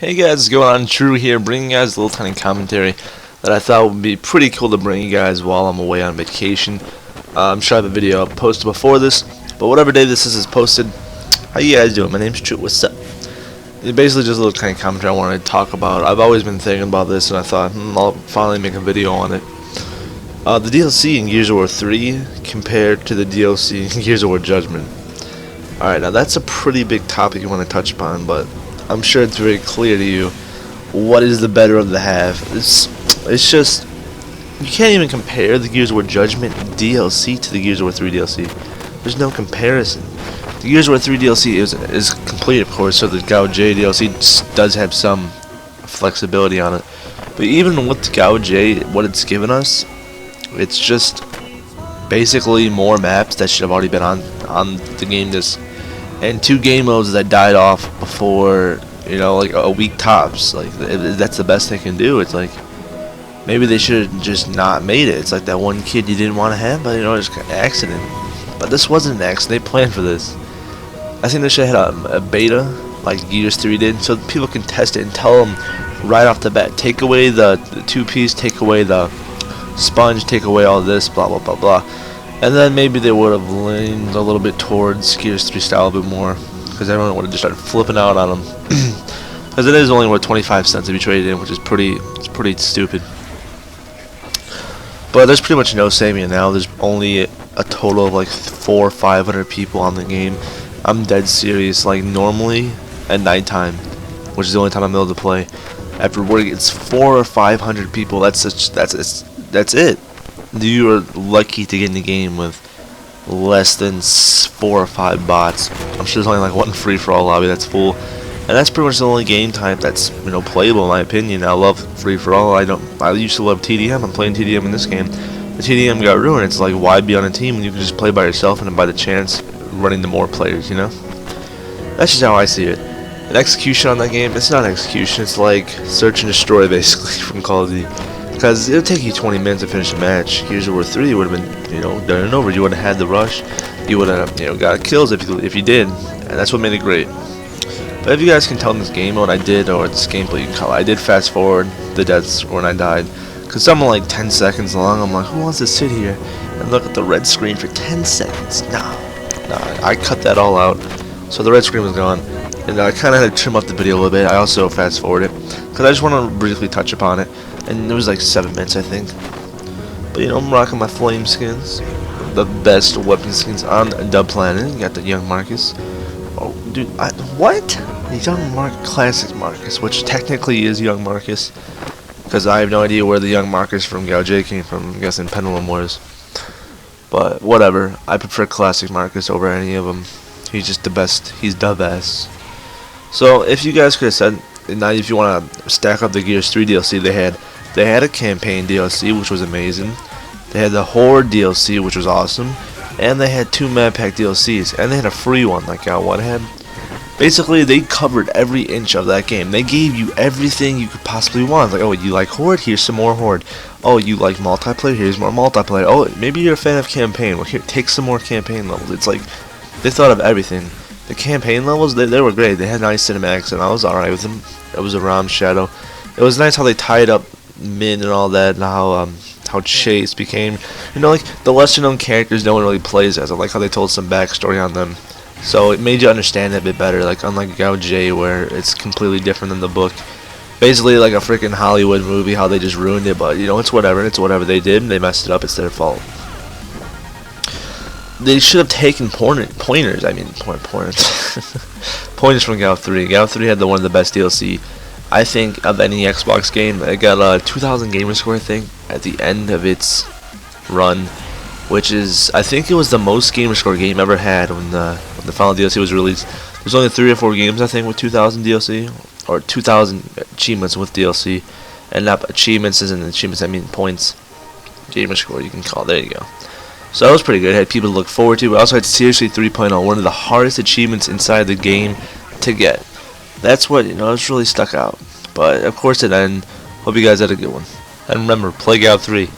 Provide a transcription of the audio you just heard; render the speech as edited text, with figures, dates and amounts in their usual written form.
Hey guys, what's going on? Drew here, bringing you guys a little tiny commentary that I thought would be pretty cool to bring you guys while I'm away on vacation. I'm sure I have a video posted before this, but whatever day this is posted, how you guys doing? My name's Drew, what's up? It's basically just a little tiny commentary I wanted to talk about. I've always been thinking about this and I thought, I'll finally make a video on it. The DLC in Gears of War 3 compared to the DLC in Gears of War Judgment. Alright, now that's a pretty big topic you want to touch upon, but I'm sure it's very clear to you what is the better of the half. It's just, you can't even compare the Gears of War Judgment DLC to the Gears of War 3 DLC. There's no comparison. The Gears of War 3 DLC is complete, of course, so the GOW J DLC does have some flexibility on it. But even with GOW J, what it's given us, it's just basically more maps that should have already been on the game disc, and 2 game modes that died off before, you know, like a week tops. Like, that's the best they can do. It's like, maybe they should have just not made it. It's like that one kid you didn't want to have, but you know, it's an accident. But this wasn't an accident. They planned for this. I think they should have had a beta like Gears 3 did, so people can test it and tell them right off the bat, take away the 2-piece, take away the sponge, take away all this, blah blah blah blah. And then maybe they would have leaned a little bit towards Gears 3 style a bit more, because everyone would have just started flipping out on them. Because it is only worth 25 cents to be traded in, which is pretty stupid. But there's pretty much no saving it now. There's only a total of like 400 or 500 people on the game. I'm dead serious. Like, normally at nighttime, which is the only time I'm able to play, after work, it's 400 or 500 people. That's it. You are lucky to get in the game with less than 4 or 5 bots. I'm sure there's only like one free-for-all lobby that's full, and that's pretty much the only game type that's, you know, playable in my opinion. I love free-for-all. I used to love TDM. I'm playing TDM in this game. The TDM got ruined. It's like, why be on a team when you can just play by yourself and by the chance running to more players, you know? That's just how I see it. An execution on that game, it's not execution. It's like search and destroy, basically, from Call of Duty. Because it'll take you 20 minutes to finish a match. Gears of War 3 would have been, you know, done and over. You would have had the rush. You would have, you know, got kills if you did, and that's what made it great. But if you guys can tell in this game what I did, or this gameplay you can call it, I did fast forward the deaths when I died. Because some are like 10 seconds long. I'm like, who wants to sit here and look at the red screen for 10 seconds? Nah, I cut that all out. So the red screen was gone. And I kind of had to trim up the video a little bit. I also fast forwarded it, because I just want to briefly touch upon it. And it was like 7 minutes, I think. But you know, I'm rocking my flame skins, the best weapon skins on Dub Planet. You got the Young Marcus. Oh, dude, what? The Classic Marcus, which technically is Young Marcus, because I have no idea where the Young Marcus from GOW J came from. I'm guessing Pendulum Wars. But whatever. I prefer Classic Marcus over any of them. He's just the best. He's the best. So if you guys could have said, now if you want to stack up the Gears 3 DLC, they had a campaign DLC, which was amazing. They had the Horde DLC, which was awesome. And they had 2 map pack DLCs. And they had a free one, like GOW 1 had. Basically, they covered every inch of that game. They gave you everything you could possibly want. Like, oh, you like Horde? Here's some more Horde. Oh, you like multiplayer? Here's more multiplayer. Oh, maybe you're a fan of campaign. Well, here, take some more campaign levels. It's like, they thought of everything. The campaign levels, they were great. They had nice cinematics, and I was alright with them. It was a Ram Shadow. It was nice how they tied up Min and all that, and how Chase became, you know, like the lesser known characters no one really plays as. I like how they told some backstory on them, so it made you understand it a bit better. Like, unlike GOW J, where it's completely different than the book, basically like a freaking Hollywood movie, how they just ruined it. But you know, it's whatever. It's whatever they did, and they messed it up. It's their fault. They should have taken pointers. I mean, pointers from GOW 3. GOW 3 had one of the best DLC, I think, of any Xbox game. It got a 2,000 gamer score, I think, at the end of its run, which is, I think it was the most gamer score game ever had when the final DLC was released. There's only 3 or 4 games, I think, with 2,000 DLC, or 2,000 achievements with DLC, and not achievements isn't achievements, I mean points. Gamer score, you can call it. There you go. So that was pretty good. It had people to look forward to. We also had Seriously 3.0, one of the hardest achievements inside the game to get. That's what, you know, it's really stuck out. But of course it ended. Hope you guys had a good one. And remember, play GOW 3.